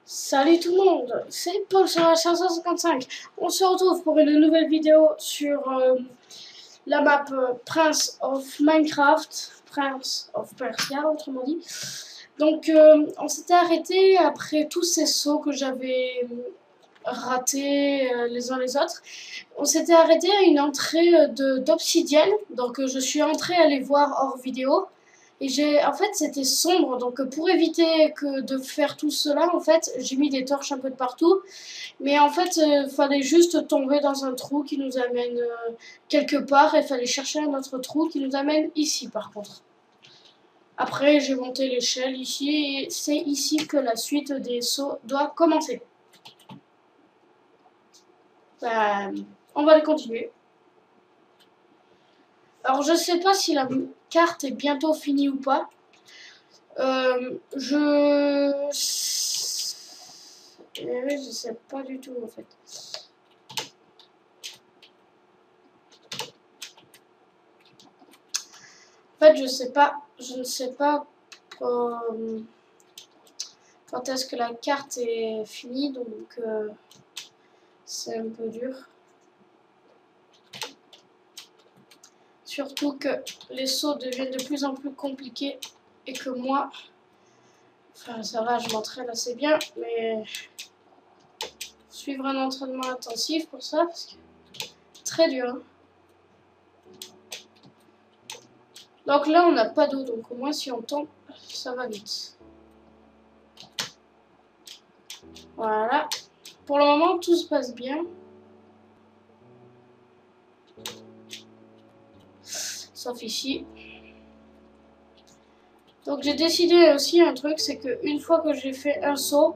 Salut tout le monde, c'est Paul sur la 555. On se retrouve pour une nouvelle vidéo sur la map Prince of Minecraft, Prince of Persia autrement dit. Donc on s'était arrêté après tous ces sauts que j'avais ratés les uns les autres. On s'était arrêté à une entrée d'obsidienne, donc je suis entrée à aller voir hors vidéo. Et en fait, c'était sombre, donc pour éviter de faire tout cela, en fait, j'ai mis des torches un peu de partout. Mais en fait, fallait juste tomber dans un trou qui nous amène quelque part, et fallait chercher un autre trou qui nous amène ici, par contre. Après, j'ai monté l'échelle ici, et c'est ici que la suite des sauts doit commencer. On va les continuer. Alors, je sais pas si la carte est bientôt finie ou pas. Je sais pas du tout en fait. En fait, je ne sais pas quand est-ce que la carte est finie, donc c'est un peu dur. Surtout que les sauts deviennent de plus en plus compliqués et que moi, enfin ça va, je m'entraîne assez bien, mais suivre un entraînement intensif pour ça, parce que c'est très dur. Hein. Donc là, on n'a pas d'eau, donc au moins si on tombe, ça va vite. Voilà. Pour le moment, tout se passe bien. Sauf ici. Donc j'ai décidé aussi un truc, c'est qu'une fois que j'ai fait un saut,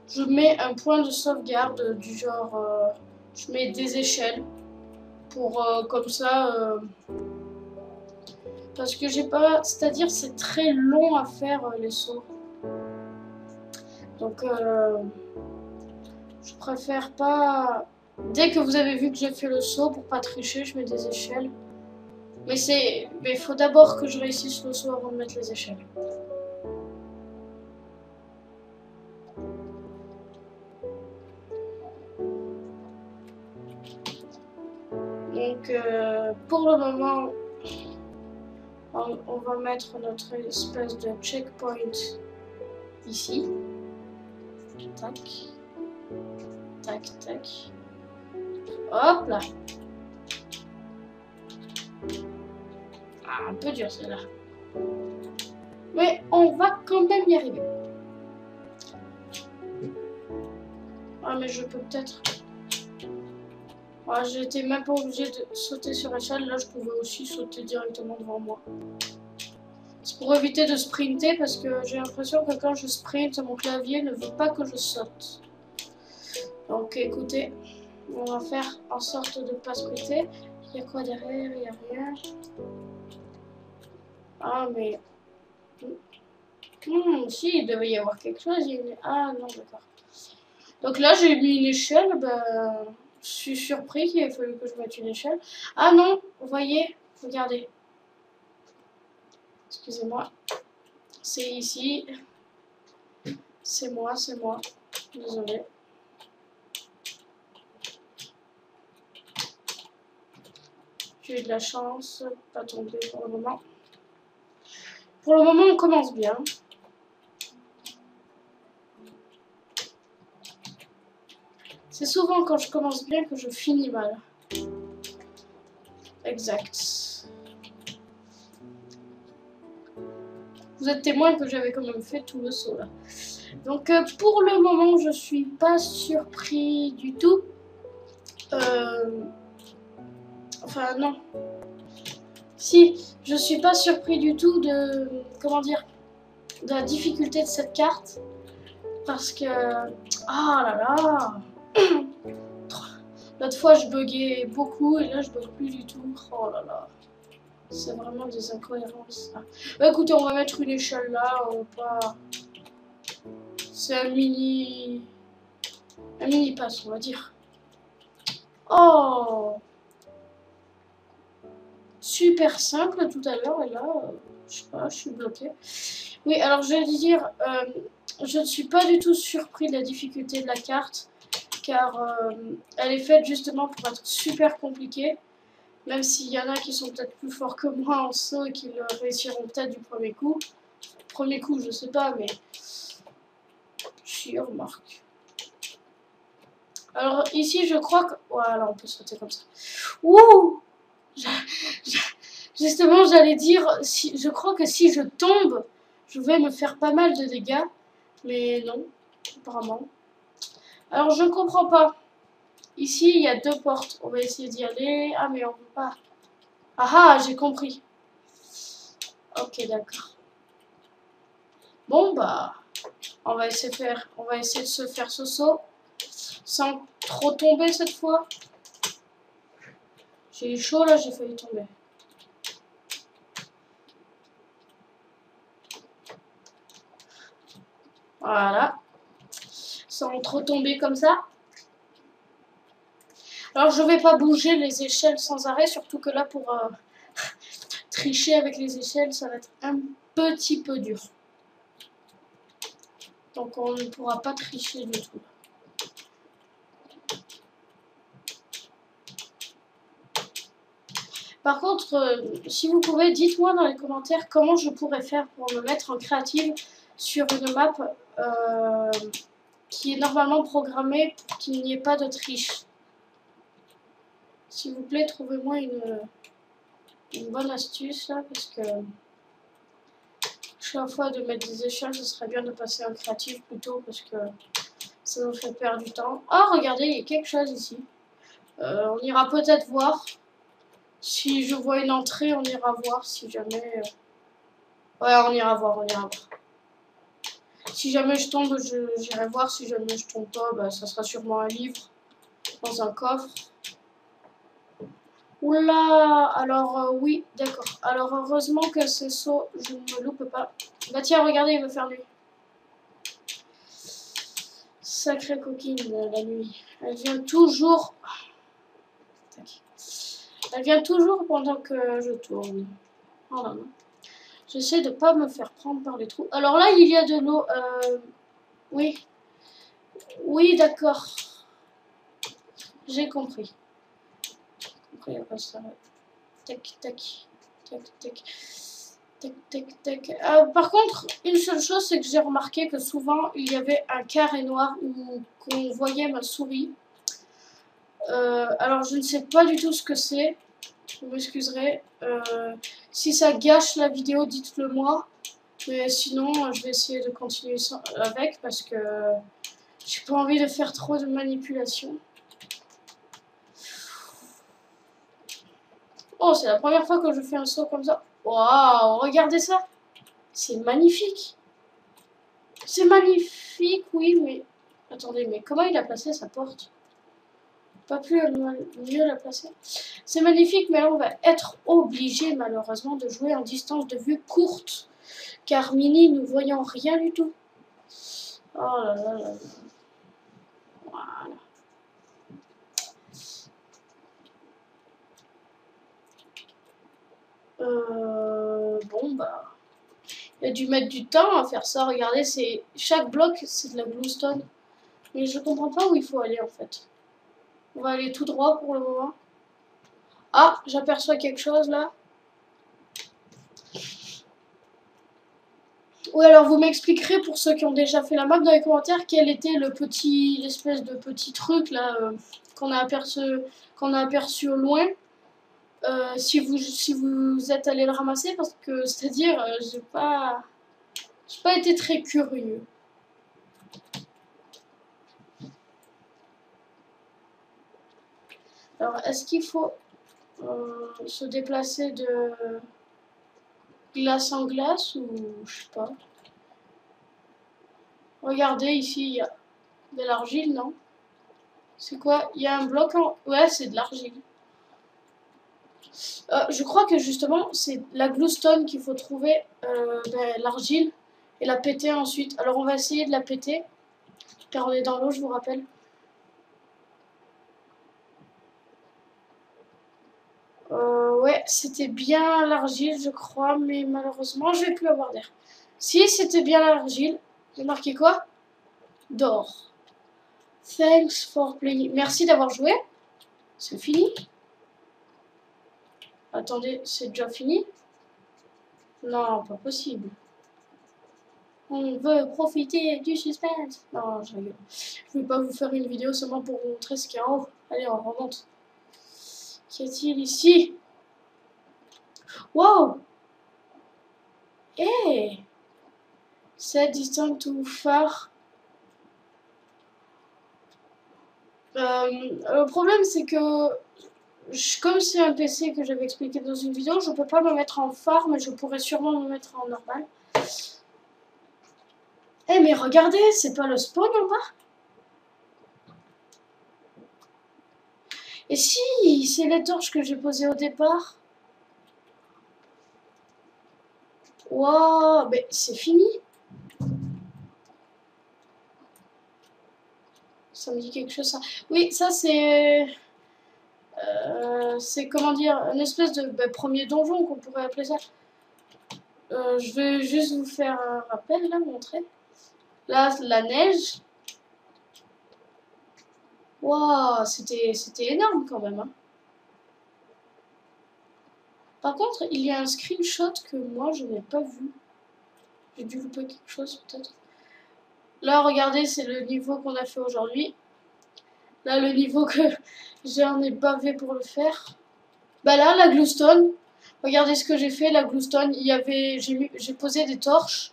je mets un point de sauvegarde du genre, je mets des échelles pour comme ça, parce que j'ai pas, c'est-à-dire c'est très long à faire les sauts. Donc je préfère pas. Dès que vous avez vu que j'ai fait le saut, pour pas tricher, je mets des échelles. Mais il faut d'abord que je réussisse le saut avant de mettre les échelles. Donc pour le moment, on va mettre notre espèce de checkpoint ici. Tac. Tac, tac. Hop là. Ah, un peu dur celle-là. Mais on va quand même y arriver. Ah, mais je peux peut-être... Ah, j'étais même pas obligée de sauter sur l'échelle. Là, je pouvais aussi sauter directement devant moi. C'est pour éviter de sprinter parce que j'ai l'impression que quand je sprint, mon clavier ne veut pas que je saute. Donc écoutez, on va faire en sorte de ne pas sprinter. Il y a quoi derrière? Il n'y a rien. Ah mais... si, il devait y avoir quelque chose. Ah non, d'accord. Donc là, j'ai mis une échelle. Ben, je suis surpris qu'il ait fallu que je mette une échelle. Ah non, vous voyez, regardez. Excusez-moi. C'est ici. C'est moi, c'est moi. Désolée. J'ai eu de la chance, pas tombé pour le moment. Pour le moment, on commence bien. C'est souvent quand je commence bien que je finis mal. Exact. Vous êtes témoin que j'avais quand même fait tout le saut là. Donc pour le moment, je suis pas surpris du tout. Enfin non. Si, je suis pas surpris du tout de, comment dire, de la difficulté de cette carte. Parce que, ah là là. L'autre fois, je buguais beaucoup et là, je bug plus du tout. Oh là là. C'est vraiment des incohérences. Bah, écoutez, on va mettre une échelle là. On va pas... C'est un mini pass, on va dire. Oh! Super simple tout à l'heure et là, je sais pas, je suis bloquée. Oui, alors je vais dire, je ne suis pas du tout surpris de la difficulté de la carte, car elle est faite justement pour être super compliquée, même s'il y en a qui sont peut-être plus forts que moi en saut et qui le réussiront peut-être du premier coup. Premier coup, je sais pas, mais j'y remarque. Alors ici, je crois que... Voilà, on peut sauter comme ça. Ouh! Justement, j'allais dire, je crois que si je tombe, je vais me faire pas mal de dégâts. Mais non, apparemment. Alors, je ne comprends pas. Ici, il y a 2 portes. On va essayer d'y aller. Ah, mais on ne peut pas. Ah ah, j'ai compris. Ok, d'accord. Bon, bah, on va essayer de se faire ce saut. Sans trop tomber cette fois. J'ai eu chaud là, j'ai failli tomber. Voilà. Sans trop tomber comme ça. Alors je vais pas bouger les échelles sans arrêt, surtout que là pour tricher avec les échelles, ça va être un petit peu dur. Donc on ne pourra pas tricher du tout. Par contre, si vous pouvez, dites-moi dans les commentaires comment je pourrais faire pour me mettre en créative sur une map qui est normalement programmée pour qu'il n'y ait pas de triche. S'il vous plaît, trouvez-moi une bonne astuce là, parce que chaque fois de mettre des échelles, ce serait bien de passer en créative plutôt, parce que ça nous fait perdre du temps. Ah, regardez, il y a quelque chose ici. On ira peut-être voir. Si je vois une entrée, on ira voir si jamais... Ouais, on ira voir, on ira voir. Si jamais je tombe, j'irai voir. Si jamais je tombe pas, bah, ça sera sûrement un livre dans un coffre. Oula, alors oui, d'accord. Alors heureusement que ce saut, je ne me loupe pas. Bah tiens, regardez, il va faire nuit. Sacrée coquine, la nuit. Elle vient toujours... Elle vient toujours pendant que je tourne. Voilà. J'essaie de pas me faire prendre par les trous. Alors là, il y a de l'eau. Oui. Oui, d'accord. J'ai compris. Après, ça va. Tac, tac. Tac, tac. Tac, tac, tac. Par contre, une seule chose, c'est que j'ai remarqué que souvent, il y avait un carré noir où qu'on voyait ma souris. Alors, je ne sais pas du tout ce que c'est. Vous m'excuserez. Si ça gâche la vidéo, dites-le moi. Mais sinon, je vais essayer de continuer avec parce que j'ai pas envie de faire trop de manipulation. Oh, c'est la première fois que je fais un saut comme ça. Waouh, regardez ça. C'est magnifique. C'est magnifique, oui, mais... Attendez, mais comment il a placé sa porte? Pas plus mieux la placer. C'est magnifique, mais là, on va être obligé, malheureusement, de jouer en distance de vue courte. Car Mini, nous voyons rien du tout. Oh là là là. Voilà. Bon, bah... Il a dû mettre du temps à faire ça. Regardez, c'est chaque bloc, c'est de la bluestone. Mais je comprends pas où il faut aller, en fait. On va aller tout droit pour le moment. Ah, j'aperçois quelque chose, là. Oui, alors vous m'expliquerez, pour ceux qui ont déjà fait la map, dans les commentaires, quel était l'espèce de petit truc, là, qu'on a aperçu au loin. Si vous êtes allé le ramasser, parce que, c'est-à-dire, j'ai pas été très curieux. Alors, est-ce qu'il faut se déplacer de glace en glace ou je sais pas? Regardez, ici, il y a de l'argile, non? C'est quoi? Il y a un bloc en... Ouais, c'est de l'argile. Je crois que justement, c'est la bluestone qu'il faut trouver, l'argile, et la péter ensuite. Alors on va essayer de la péter, car on est dans l'eau, je vous rappelle. Ouais, c'était bien l'argile, je crois, mais malheureusement, je vais plus avoir d'air. Si, c'était bien l'argile. J'ai marqué quoi? D'or. Thanks for playing. Merci d'avoir joué. C'est fini? Attendez, c'est déjà fini? Non, pas possible. On veut profiter du suspense. Non, je rigole. Je vais pas vous faire une vidéo seulement pour vous montrer ce qu'il y a en haut. Allez, on remonte. Qu'y a-t-il ici? Wow! Hey! C'est distinct ou phare. Le problème, c'est que comme c'est un PC que j'avais expliqué dans une vidéo, je peux pas me mettre en phare, mais je pourrais sûrement me mettre en normal. Eh, mais regardez, c'est pas le spawn en bas? Et si, c'est les torches que j'ai posées au départ. Waouh, mais c'est fini. Ça me dit quelque chose, ça. Oui, ça c'est... c'est comment dire, une espèce de premier donjon qu'on pourrait appeler ça. Je vais juste vous faire un rappel, là, montrer. Là, la neige. Waouh, c'était énorme quand même. Hein. Par contre, il y a un screenshot que moi, je n'ai pas vu. J'ai dû louper quelque chose, peut-être. Là, regardez, c'est le niveau qu'on a fait aujourd'hui. Là, le niveau que j'en ai bavé pour le faire. Bah là, la glowstone. Regardez ce que j'ai fait, la glowstone. J'ai posé des torches.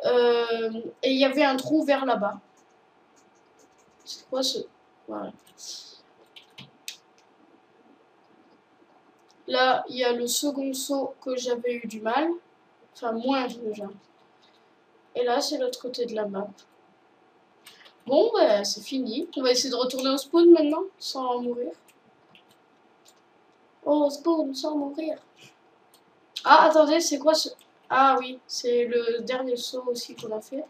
Et il y avait un trou vers là-bas. C'est quoi ce... Voilà. Là, il y a le second saut que j'avais eu du mal. Enfin, moins déjà. Et là, c'est l'autre côté de la map. Bon, bah, c'est fini. On va essayer de retourner au spawn maintenant, sans mourir. Oh, au spawn, sans mourir. Ah, attendez, c'est quoi ce... Ah oui, c'est le dernier saut aussi qu'on a fait.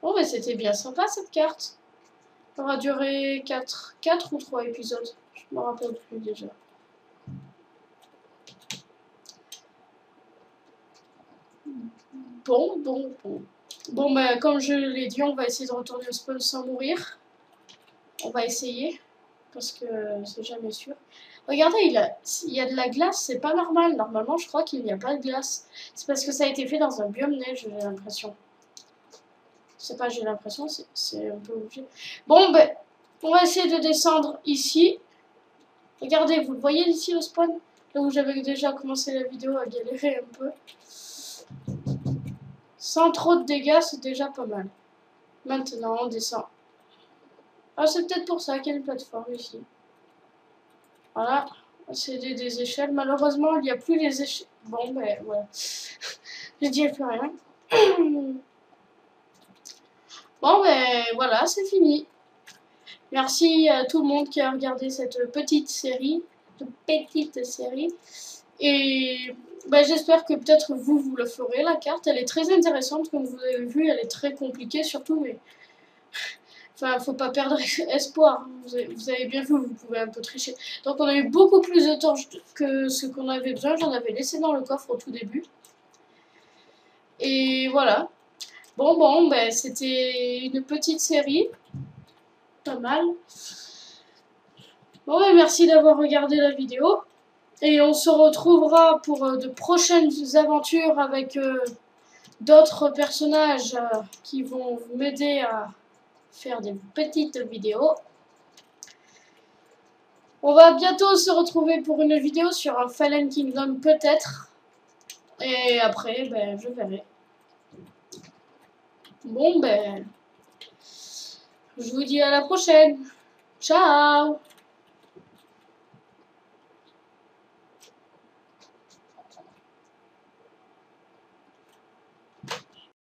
Bon, mais c'était bien sympa cette carte. Ça aura duré 4 ou 3 épisodes. Je me rappelle plus déjà. Bon. Bon, ben, comme je l'ai dit, on va essayer de retourner au spawn sans mourir. On va essayer. Parce que c'est jamais sûr. Regardez, il y a de la glace, c'est pas normal. Normalement, je crois qu'il n'y a pas de glace. C'est parce que ça a été fait dans un biome neige, j'ai l'impression. C'est pas j'ai l'impression, c'est un peu obligé. Bon, ben, on va essayer de descendre ici. Regardez, vous le voyez ici au spawn? Là où j'avais déjà commencé la vidéo à galérer un peu. Sans trop de dégâts, c'est déjà pas mal. Maintenant, on descend. Ah, c'est peut-être pour ça qu'il y a une plateforme ici. Voilà. C'est des échelles. Malheureusement, il n'y a plus les échelles. Bon, ben, voilà. Je dis plus rien. Bon, ben, voilà, c'est fini. Merci à tout le monde qui a regardé cette petite série. Et ben, j'espère que peut-être vous le ferez, la carte. Elle est très intéressante, comme vous avez vu. Elle est très compliquée, surtout, mais... Enfin, faut pas perdre espoir. Vous avez bien vu, vous pouvez un peu tricher. Donc, on a eu beaucoup plus de torches que ce qu'on avait besoin. J'en avais laissé dans le coffre au tout début. Et voilà. Bon, ben, c'était une petite série. Pas mal. Bon, ben, merci d'avoir regardé la vidéo. Et on se retrouvera pour de prochaines aventures avec d'autres personnages qui vont m'aider à faire des petites vidéos. On va bientôt se retrouver pour une vidéo sur un Fallen Kingdom peut-être. Et après, ben, je verrai. Bon, ben, je vous dis à la prochaine. Ciao!